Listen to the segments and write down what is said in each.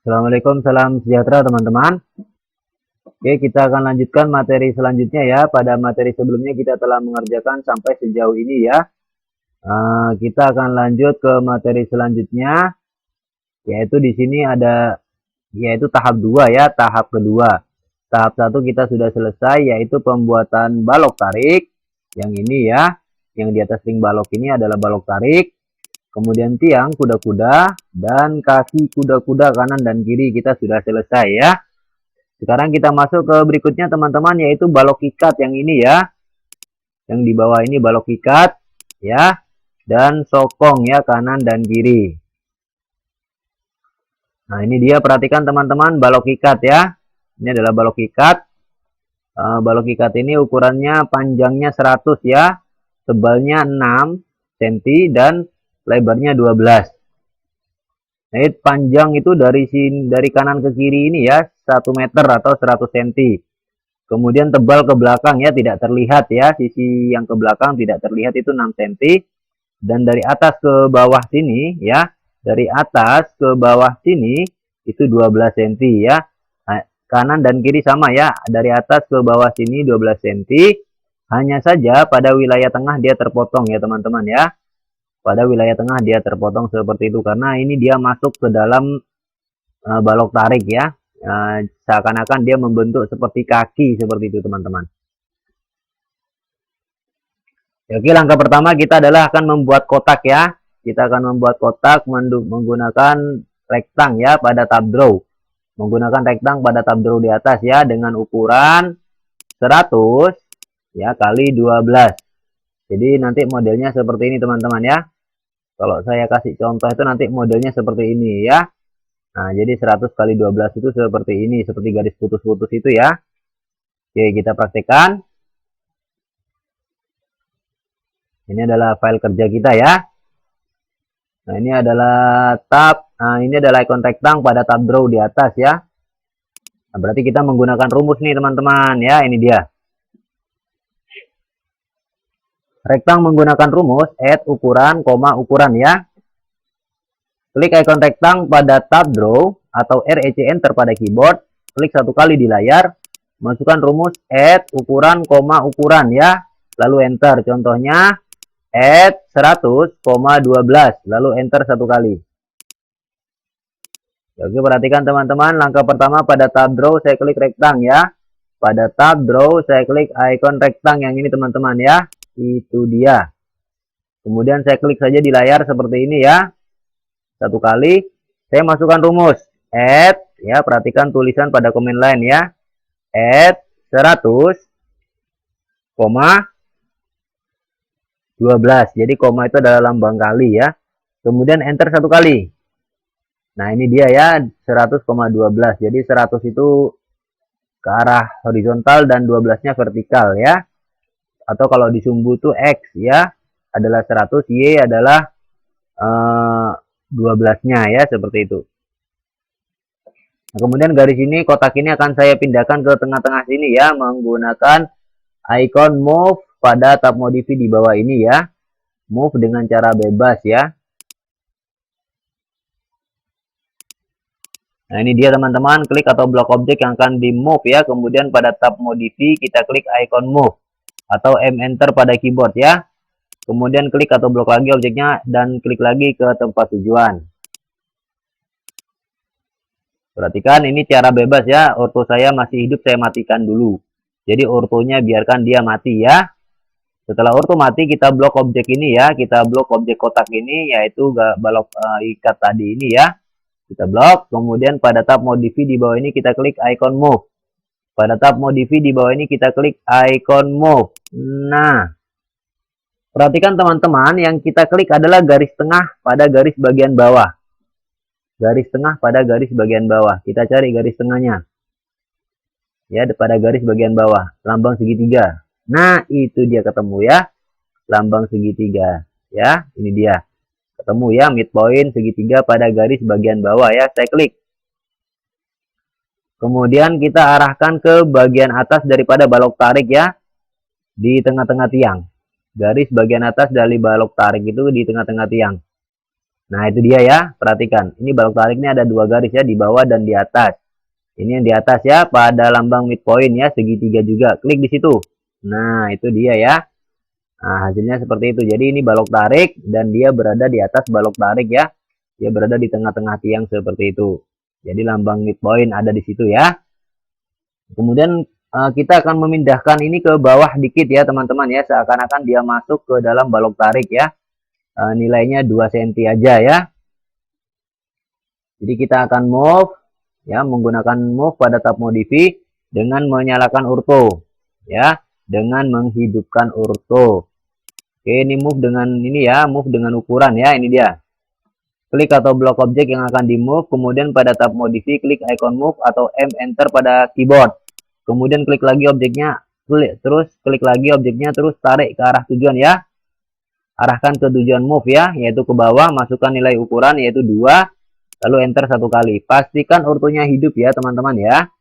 Assalamualaikum, salam sejahtera teman-teman. Oke, kita akan lanjutkan materi selanjutnya ya. Pada materi sebelumnya kita telah mengerjakan sampai sejauh ini ya. Kita akan lanjut ke materi selanjutnya, yaitu di sini ada yaitu tahap 2 ya, tahap kedua. Tahap 1 kita sudah selesai, yaitu pembuatan balok tarik. Yang ini ya, yang di atas ring balok ini adalah balok tarik. Kemudian tiang kuda-kuda dan kaki kuda-kuda kanan dan kiri kita sudah selesai ya. Sekarang kita masuk ke berikutnya teman-teman, yaitu balok ikat yang ini ya. Yang di bawah ini balok ikat ya. Dan sokong ya, kanan dan kiri. Nah ini dia, perhatikan teman-teman, balok ikat ya. Ini adalah balok ikat. Balok ikat ini ukurannya panjangnya 100 ya. Tebalnya 6 cm dan lebarnya 12. Nah, panjang itu dari kanan ke kiri ini ya 1 meter atau 100 cm. Kemudian tebal ke belakang ya, tidak terlihat ya, sisi yang ke belakang tidak terlihat itu 6 cm. Dan dari atas ke bawah sini ya, dari atas ke bawah sini itu 12 cm ya. Nah, kanan dan kiri sama ya, dari atas ke bawah sini 12 cm. Hanya saja pada wilayah tengah dia terpotong ya teman-teman ya. Pada wilayah tengah dia terpotong seperti itu karena ini dia masuk ke dalam balok tarik ya. Seakan-akan dia membentuk seperti kaki seperti itu teman-teman. Oke, langkah pertama kita adalah akan membuat kotak ya. Kita akan membuat kotak menggunakan rektang ya pada tab draw. Menggunakan rektang pada tab draw di atas ya, dengan ukuran 100 ya kali 12. Jadi nanti modelnya seperti ini teman-teman ya. Kalau saya kasih contoh itu nanti modelnya seperti ini ya. Nah, jadi 100 kali 12 itu seperti ini, seperti garis putus-putus itu ya. Oke, kita praktekkan. Ini adalah file kerja kita ya. Nah, ini adalah tab, ini adalah icon rektang pada tab draw di atas ya. Nah, berarti kita menggunakan rumus nih teman-teman ya, ini dia. Rektang menggunakan rumus add ukuran, koma ukuran ya. Klik icon rektang pada tab draw atau REC enter pada keyboard. Klik satu kali di layar. Masukkan rumus add ukuran, koma ukuran ya. Lalu enter. Contohnya add 100, 12. Lalu enter satu kali. Oke, perhatikan teman-teman. Langkah pertama pada tab draw saya klik rektang ya. Pada tab draw saya klik icon rektang yang ini teman-teman ya. Itu dia. Kemudian saya klik saja di layar seperti ini ya. Satu kali. Saya masukkan rumus add ya, perhatikan tulisan pada command line ya. Add 100, 12. Jadi koma itu adalah lambang kali ya. Kemudian enter satu kali. Nah ini dia ya, 100,12. Jadi 100 itu ke arah horizontal dan 12-nya vertikal ya. Atau kalau di sumbu itu X ya, adalah 100, Y adalah 12-nya ya, seperti itu. Nah, kemudian garis ini, kotak ini akan saya pindahkan ke tengah-tengah sini ya, menggunakan icon move pada tab modify di bawah ini ya. Move dengan cara bebas ya. Nah ini dia teman-teman, klik atau blok objek yang akan di move ya. Kemudian pada tab modify kita klik icon move atau M enter pada keyboard ya. Kemudian klik atau blok lagi objeknya dan klik lagi ke tempat tujuan. Perhatikan ini cara bebas ya. Orto saya masih hidup, saya matikan dulu. Jadi ortonya biarkan dia mati ya. Setelah orto mati kita blok objek ini ya. Kita blok objek kotak ini, yaitu balok ikat tadi ini ya. Kita blok. Kemudian pada tab modify di bawah ini kita klik icon move. Pada tab modify di bawah ini kita klik icon move. Nah, perhatikan teman-teman, yang kita klik adalah garis tengah pada garis bagian bawah. Garis tengah pada garis bagian bawah. Kita cari garis tengahnya. Ya, pada garis bagian bawah. Lambang segitiga. Nah, itu dia ketemu ya. Lambang segitiga. Ya, ini dia. Ketemu ya, midpoint segitiga pada garis bagian bawah ya. Saya klik. Kemudian kita arahkan ke bagian atas daripada balok tarik ya. Di tengah-tengah tiang. Garis bagian atas dari balok tarik itu di tengah-tengah tiang. Nah, itu dia ya, perhatikan. Ini balok tarik ini ada dua garis ya, di bawah dan di atas. Ini yang di atas ya, pada lambang midpoint ya, segitiga juga. Klik di situ. Nah, itu dia ya. Nah, hasilnya seperti itu. Jadi ini balok tarik dan dia berada di atas balok tarik ya. Dia berada di tengah-tengah tiang seperti itu. Jadi lambang midpoint ada di situ ya. Kemudian kita akan memindahkan ini ke bawah dikit ya teman-teman ya. Seakan-akan dia masuk ke dalam balok tarik ya. Nilainya 2 cm aja ya. Jadi kita akan move ya, menggunakan move pada tab modify dengan menyalakan ortho ya, dengan menghidupkan ortho. Oke, ini move dengan ini ya, move dengan ukuran ya, ini dia. Klik atau blok objek yang akan di move, kemudian pada tab modify klik icon move atau M enter pada keyboard. Kemudian klik lagi objeknya, terus klik lagi objeknya, terus tarik ke arah tujuan ya. Arahkan ke tujuan move ya, yaitu ke bawah, masukkan nilai ukuran yaitu 2, lalu enter satu kali. Pastikan ortonya hidup ya teman-teman ya.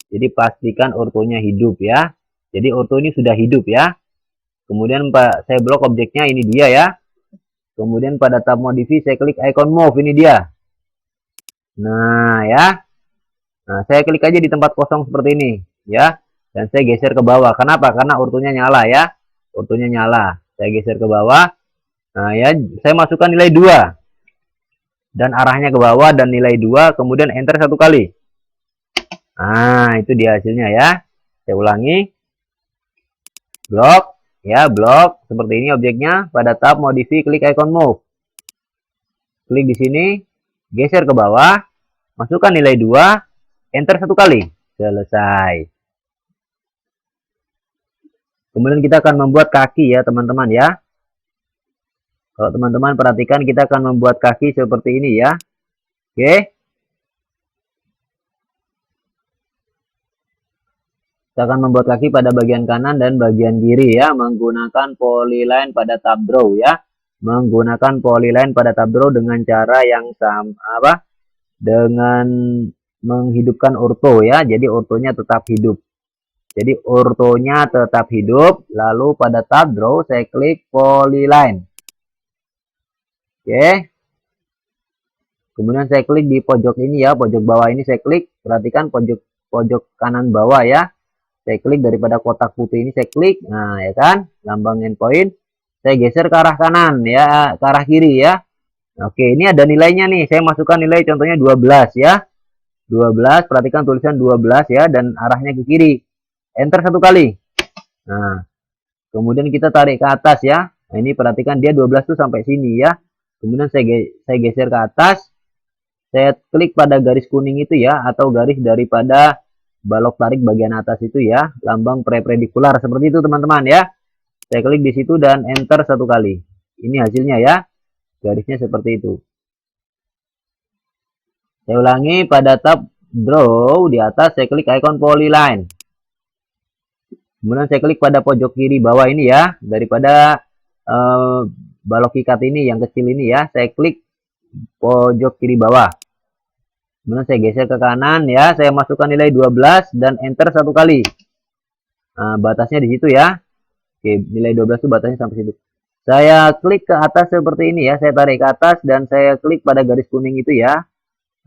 Jadi pastikan ortonya hidup ya. Jadi orto ini sudah hidup ya. Kemudian saya blok objeknya, ini dia ya. Kemudian pada tab modify saya klik icon move, ini dia. Nah ya. Nah, saya klik aja di tempat kosong seperti ini ya. Dan saya geser ke bawah. Kenapa? Karena ortonya nyala ya. Ortonya nyala. Saya geser ke bawah. Nah ya, saya masukkan nilai 2. Dan arahnya ke bawah dan nilai 2, kemudian enter satu kali. Nah, itu dia hasilnya ya. Saya ulangi. Blok ya, blok seperti ini objeknya. Pada tab modify klik icon move. Klik di sini, geser ke bawah, masukkan nilai 2, enter satu kali. Selesai. Kemudian kita akan membuat kaki ya teman-teman ya. Kalau teman-teman perhatikan, kita akan membuat kaki seperti ini ya. Oke. Kita akan membuat kaki pada bagian kanan dan bagian kiri ya, menggunakan polyline pada tab draw ya. Menggunakan polyline pada tab draw dengan cara yang sama dengan menghidupkan ortho ya. Jadi ortonya tetap hidup. Jadi ortonya tetap hidup, lalu pada tab draw saya klik polyline. Oke. Kemudian saya klik di pojok ini ya, pojok bawah ini saya klik. Perhatikan pojok kanan bawah ya. Saya klik daripada kotak putih ini, saya klik. Nah, ya kan? Lambang endpoint. Saya geser ke arah kanan ya, ke arah kiri ya. Oke, ini ada nilainya nih. Saya masukkan nilai contohnya 12 ya. 12, perhatikan tulisan 12 ya, dan arahnya ke kiri. Enter satu kali. Nah, kemudian kita tarik ke atas ya. Nah, ini perhatikan dia 12 tuh sampai sini ya. Kemudian saya geser ke atas. Saya klik pada garis kuning itu ya, atau garis daripada balok tarik bagian atas itu ya, lambang perpendikular seperti itu teman-teman ya. Saya klik di situ dan enter satu kali. Ini hasilnya ya. Garisnya seperti itu. Saya ulangi, pada tab draw di atas saya klik icon polyline. Kemudian saya klik pada pojok kiri bawah ini ya, daripada balok ikat ini yang kecil ini ya, saya klik pojok kiri bawah. Kemudian saya geser ke kanan ya, saya masukkan nilai 12 dan enter satu kali. Nah, batasnya di situ ya. Oke, nilai 12 itu batasnya sampai situ. Saya klik ke atas seperti ini ya, saya tarik ke atas dan saya klik pada garis kuning itu ya.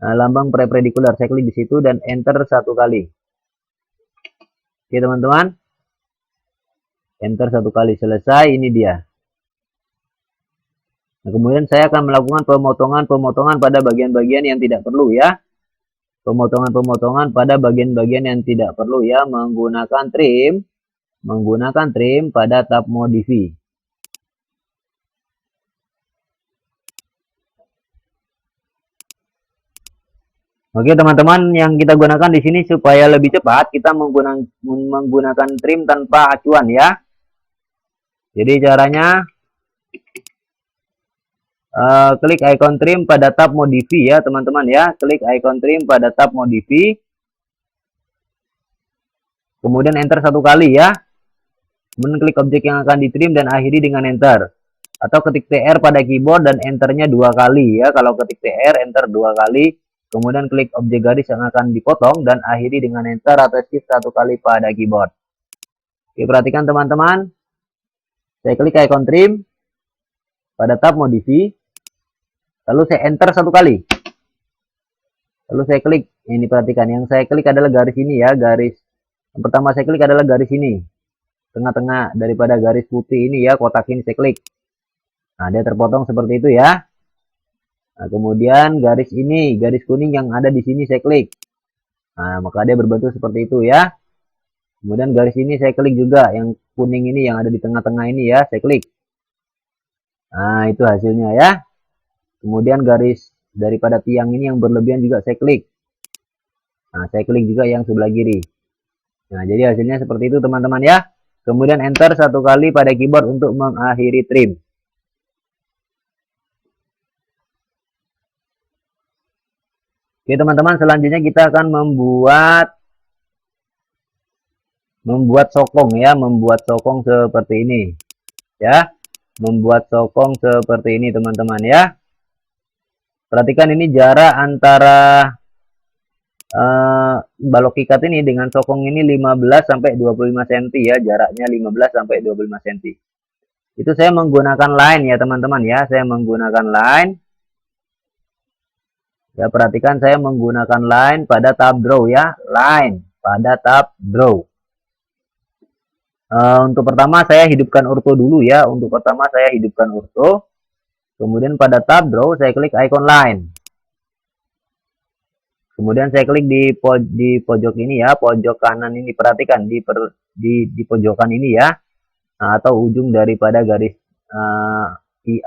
Nah, lambang perpendikular, saya klik di situ dan enter satu kali. Oke teman-teman. Enter satu kali, selesai, ini dia. Nah, kemudian saya akan melakukan pemotongan pada bagian-bagian yang tidak perlu ya. Pemotongan pada bagian-bagian yang tidak perlu ya, menggunakan trim pada tab modify. Oke teman-teman, yang kita gunakan di sini supaya lebih cepat, kita menggunakan trim tanpa acuan ya. Jadi caranya klik icon trim pada tab modify ya teman-teman ya. Klik icon trim pada tab modify. Kemudian enter satu kali ya. Kemudian klik objek yang akan ditrim dan akhiri dengan enter. Atau ketik TR pada keyboard dan enternya 2 kali ya. Kalau ketik TR enter 2 kali. Kemudian klik objek garis yang akan dipotong dan akhiri dengan enter atau shift 1 kali pada keyboard. Oke, perhatikan teman-teman. Saya klik icon trim pada tab modify. Lalu saya enter satu kali. Lalu saya klik. Ini perhatikan, yang saya klik adalah garis ini ya, garis yang pertama saya klik adalah garis ini. Tengah-tengah daripada garis putih ini ya, kotak ini saya klik. Nah, dia terpotong seperti itu ya. Nah, kemudian garis ini, garis kuning yang ada di sini saya klik. Nah, maka dia berbentuk seperti itu ya. Kemudian garis ini saya klik juga, yang kuning ini yang ada di tengah-tengah ini ya, saya klik. Nah, itu hasilnya ya. Kemudian garis daripada tiang ini yang berlebihan juga saya klik. Nah, saya klik juga yang sebelah kiri. Nah, jadi hasilnya seperti itu teman-teman ya. Kemudian enter satu kali pada keyboard untuk mengakhiri trim. Oke teman-teman, selanjutnya kita akan membuat sokong ya, membuat sokong seperti ini ya. Membuat sokong seperti ini teman-teman ya. Perhatikan ini jarak antara balok ikat ini dengan sokong ini 15 sampai 25 cm ya, jaraknya 15 sampai 25 cm. Itu saya menggunakan line ya teman-teman ya, saya menggunakan line. Ya, perhatikan saya menggunakan line pada tab draw ya, line pada tab draw. Untuk pertama saya hidupkan ortho dulu ya, untuk pertama saya hidupkan ortho. Kemudian pada tab draw saya klik icon line. Kemudian saya klik di pojok ini ya, pojok kanan ini, perhatikan di pojokan ini ya, nah, atau ujung daripada garis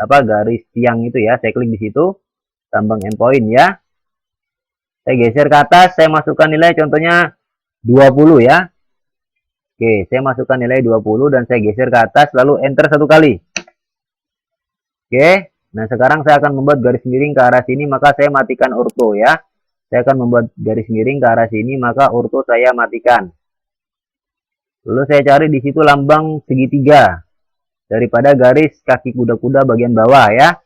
garis tiang itu ya, saya klik di situ, tambang endpoint ya. Saya geser ke atas, saya masukkan nilai contohnya 20 ya. Oke, saya masukkan nilai 20 dan saya geser ke atas, lalu enter satu kali. Oke, nah sekarang saya akan membuat garis miring ke arah sini, maka saya matikan ortho ya. Saya akan membuat garis miring ke arah sini, maka ortho saya matikan. Lalu saya cari di situ lambang segitiga daripada garis kaki kuda-kuda bagian bawah ya.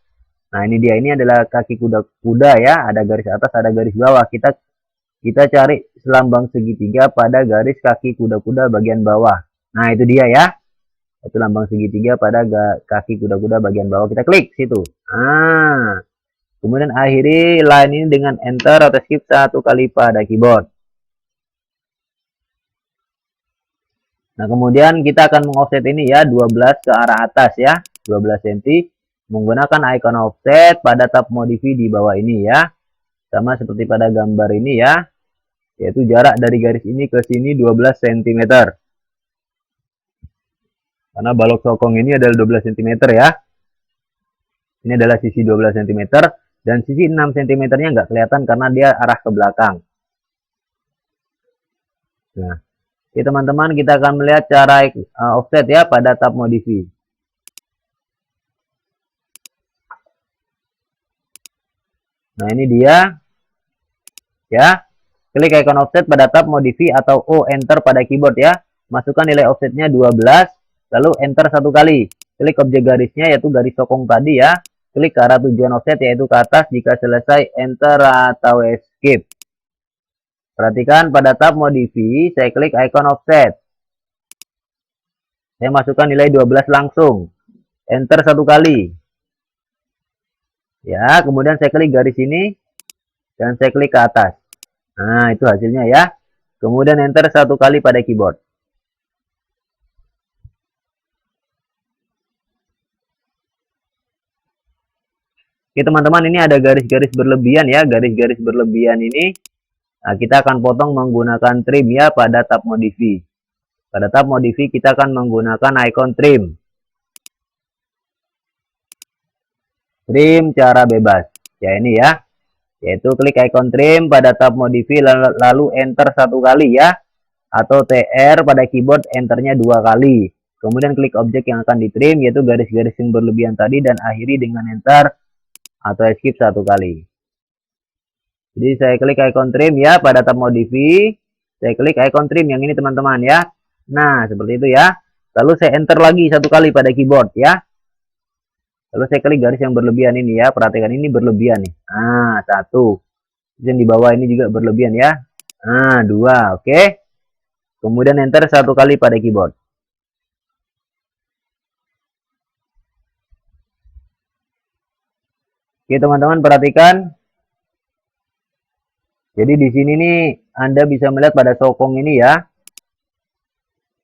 Nah, ini dia, ini adalah kaki kuda-kuda ya, ada garis atas, ada garis bawah. Kita cari lambang segitiga pada garis kaki kuda-kuda bagian bawah. Nah, itu dia ya. Itu lambang segitiga pada kaki kuda-kuda bagian bawah. Kita klik situ. Nah, kemudian akhiri line ini dengan enter atau skip satu kali pada keyboard. Nah, kemudian kita akan mengoffset ini ya, 12 ke arah atas ya, 12 cm. Menggunakan icon offset pada tab modify di bawah ini ya. Sama seperti pada gambar ini ya. Yaitu jarak dari garis ini ke sini 12 cm. Karena balok sokong ini adalah 12 cm ya. Ini adalah sisi 12 cm. Dan sisi 6 cm-nya nggak kelihatan karena dia arah ke belakang. Nah, oke teman-teman, kita akan melihat cara offset ya pada tab modify. Nah, ini dia. Ya. Klik icon offset pada tab modify atau O enter pada keyboard ya. Masukkan nilai offsetnya 12, lalu enter satu kali. Klik objek garisnya yaitu garis sokong tadi ya. Klik ke arah tujuan offset yaitu ke atas, jika selesai enter atau escape. Perhatikan pada tab modify, saya klik icon offset. Saya masukkan nilai 12 langsung. Enter satu kali. Ya, kemudian saya klik garis ini dan saya klik ke atas. Nah, itu hasilnya ya. Kemudian enter satu kali pada keyboard. Oke teman-teman, ini ada garis-garis berlebihan ya. Garis-garis berlebihan ini kita akan potong menggunakan trim ya pada tab modify. Pada tab modify kita akan menggunakan icon trim. Trim cara bebas. Ya ini ya. Yaitu klik icon trim pada tab modify lalu enter satu kali ya. Atau TR pada keyboard enternya 2 kali. Kemudian klik objek yang akan ditrim yaitu garis-garis yang berlebihan tadi dan akhiri dengan enter atau escape satu kali. Jadi saya klik icon trim ya pada tab modify. Saya klik icon trim yang ini teman-teman ya. Nah, seperti itu ya. Lalu saya enter lagi satu kali pada keyboard ya. Lalu saya klik garis yang berlebihan ini ya. Perhatikan ini berlebihan nih. Nah, satu. Dan di bawah ini juga berlebihan ya. Nah, 2. Oke. Kemudian enter satu kali pada keyboard. Oke teman-teman, perhatikan. Jadi di sini nih Anda bisa melihat pada sokong ini ya.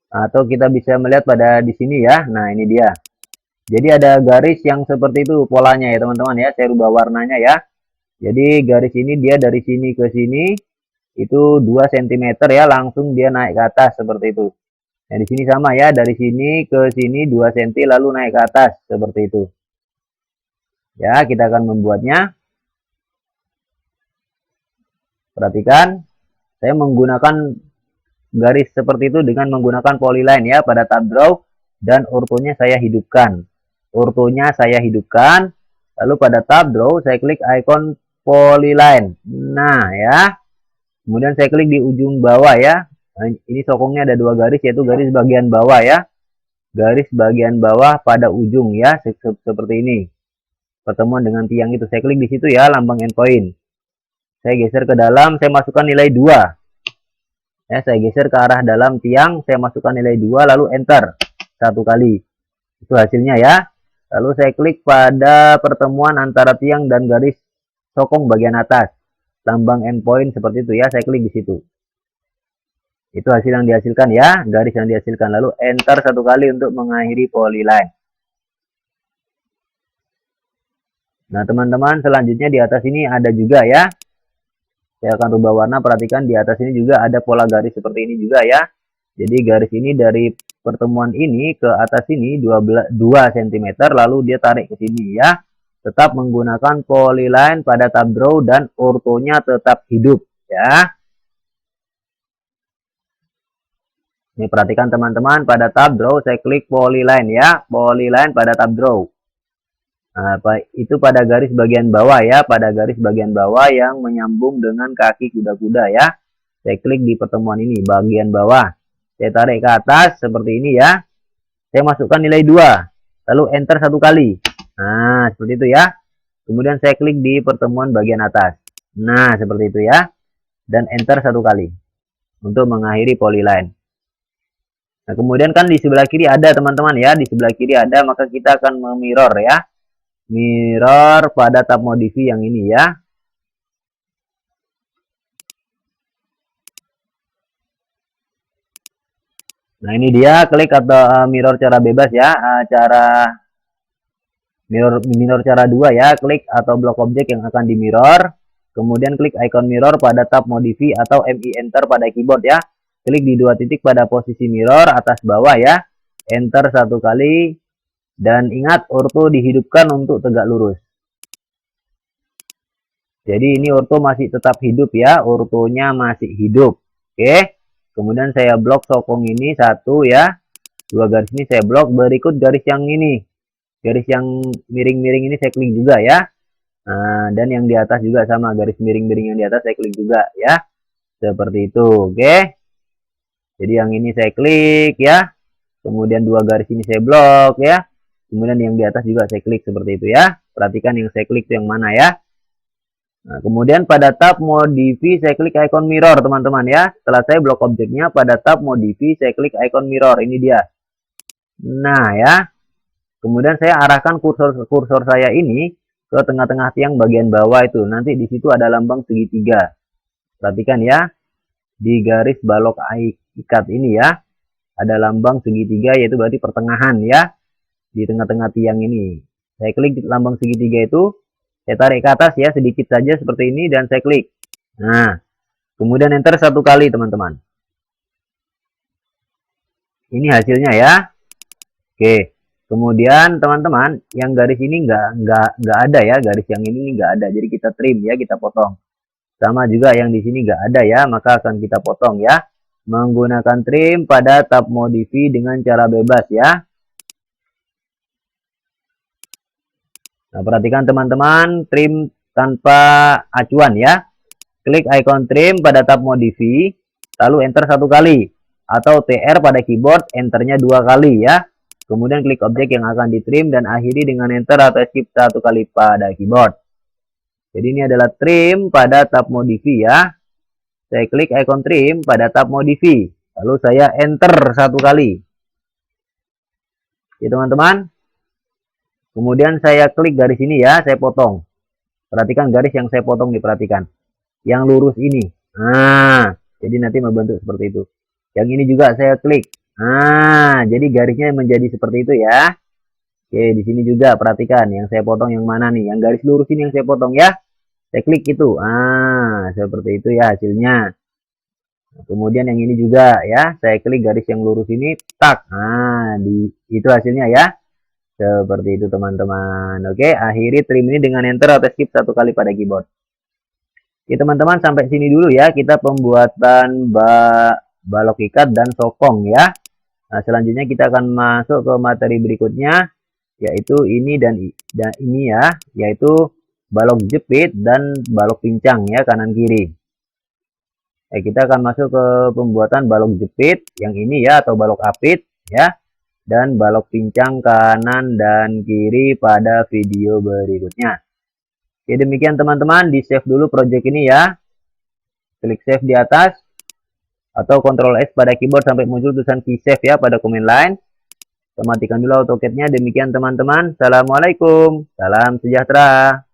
Atau kita bisa melihat pada di sini ya. Nah, ini dia. Jadi ada garis yang seperti itu polanya ya teman-teman ya. Saya rubah warnanya ya. Jadi garis ini dia dari sini ke sini itu 2 cm ya, langsung dia naik ke atas seperti itu. Nah, di sini sama ya, dari sini ke sini 2 cm lalu naik ke atas seperti itu. Ya, kita akan membuatnya. Perhatikan, saya menggunakan garis seperti itu dengan menggunakan polyline ya pada tab draw, dan ortonya saya hidupkan. Ortonya saya hidupkan, lalu pada tab draw saya klik icon polyline. Nah ya, kemudian saya klik di ujung bawah ya. Nah, ini sokongnya ada 2 garis, yaitu garis bagian bawah ya. Garis bagian bawah pada ujung ya, seperti ini. Pertemuan dengan tiang itu, saya klik di situ ya, lambang endpoint. Saya geser ke dalam, saya masukkan nilai 2. Ya, saya geser ke arah dalam tiang, saya masukkan nilai 2, lalu enter 1 kali. Itu hasilnya ya. Lalu saya klik pada pertemuan antara tiang dan garis sokong bagian atas. Lambang endpoint seperti itu ya, saya klik di situ. Itu hasil yang dihasilkan ya, garis yang dihasilkan. Lalu enter 1 kali untuk mengakhiri polyline. Nah teman-teman, selanjutnya di atas ini ada juga ya. Saya akan rubah warna, perhatikan di atas ini juga ada pola garis seperti ini juga ya. Jadi garis ini dari pertemuan ini ke atas ini 2 cm, lalu dia tarik ke sini ya. Tetap menggunakan polyline pada tab draw dan ortonya tetap hidup ya. Ini perhatikan teman-teman, pada tab draw saya klik polyline ya. Polyline pada tab draw. Nah, itu pada garis bagian bawah ya, pada garis bagian bawah yang menyambung dengan kaki kuda-kuda ya. Saya klik di pertemuan ini, bagian bawah. Saya tarik ke atas seperti ini ya. Saya masukkan nilai 2, lalu enter 1 kali. Nah, seperti itu ya. Kemudian saya klik di pertemuan bagian atas. Nah, seperti itu ya. Dan enter 1 kali untuk mengakhiri polyline. Nah, kemudian kan di sebelah kiri ada teman-teman ya, di sebelah kiri ada, maka kita akan memirror ya. Mirror pada tab modify yang ini ya. Nah ini dia, klik atau mirror cara bebas ya, cara mirror cara 2 ya, klik atau blok objek yang akan di mirror, kemudian klik icon mirror pada tab modify atau MI enter pada keyboard ya, klik di 2 titik pada posisi mirror atas bawah ya, enter 1 kali, dan ingat orto dihidupkan untuk tegak lurus. Jadi ini orto masih tetap hidup ya, ortonya masih hidup. Oke, kemudian saya blok sokong ini 1 ya, 2 garis ini saya blok, berikut garis yang ini. Garis yang miring-miring ini saya klik juga ya. Nah, dan yang di atas juga sama, garis miring-miring yang di atas saya klik juga ya. Seperti itu, oke. Jadi yang ini saya klik ya. Kemudian 2 garis ini saya blok ya. Kemudian yang di atas juga saya klik seperti itu ya. Perhatikan yang saya klik itu yang mana ya. Nah, kemudian pada tab modify saya klik icon mirror teman-teman ya. Setelah saya blok objeknya, pada tab modify saya klik icon mirror, ini dia. Nah ya. Kemudian saya arahkan kursor saya ini ke tengah-tengah tiang bagian bawah itu. Nanti di situ ada lambang segitiga. Perhatikan ya. Di garis balok ikat ini ya. Ada lambang segitiga, yaitu berarti pertengahan ya. Di tengah-tengah tiang ini. Saya klik lambang segitiga itu. Saya tarik ke atas ya, sedikit saja seperti ini, dan saya klik. Nah, kemudian enter 1 kali teman-teman. Ini hasilnya ya. Oke. Kemudian teman-teman, yang garis ini nggak ada ya, garis yang ini nggak ada. Jadi kita trim ya, kita potong. Sama juga yang di sini nggak ada ya, maka akan kita potong ya. Menggunakan trim pada tab modify dengan cara bebas ya. Nah, perhatikan teman-teman, trim tanpa acuan ya. Klik icon trim pada tab modify, lalu enter 1 kali. Atau TR pada keyboard, enternya 2 kali ya. Kemudian klik objek yang akan ditrim dan akhiri dengan enter atau shift 1 kali pada keyboard. Jadi ini adalah trim pada tab modify ya. Saya klik icon trim pada tab modify. Lalu saya enter 1 kali. Ya teman-teman. Kemudian saya klik garis ini ya, saya potong. Perhatikan garis yang saya potong nih, perhatikan. Yang lurus ini. Nah, jadi nanti membentuk seperti itu. Yang ini juga saya klik. Nah, jadi garisnya menjadi seperti itu ya. Oke, di sini juga perhatikan yang saya potong yang mana nih? Yang garis lurus ini yang saya potong ya. Saya klik itu. Ah, seperti itu ya hasilnya. Kemudian yang ini juga ya, saya klik garis yang lurus ini, tak. Nah, itu hasilnya ya. Seperti itu teman-teman. Oke, akhiri trim ini dengan enter atau skip 1 kali pada keyboard. Oke teman-teman, sampai sini dulu ya kita pembuatan balok ikat dan sokong ya. Nah, selanjutnya kita akan masuk ke materi berikutnya, yaitu ini dan ini ya, yaitu balok jepit dan balok pincang ya, kanan kiri. Kita akan masuk ke pembuatan balok jepit yang ini ya, atau balok apit ya, dan balok pincang kanan dan kiri pada video berikutnya. Oke, demikian teman-teman, di save dulu project ini ya. Klik save di atas atau Ctrl S pada keyboard sampai muncul tulisan key save ya pada command line. Matikan dulu AutoCAD-nya. Demikian teman-teman. Assalamualaikum. Salam sejahtera.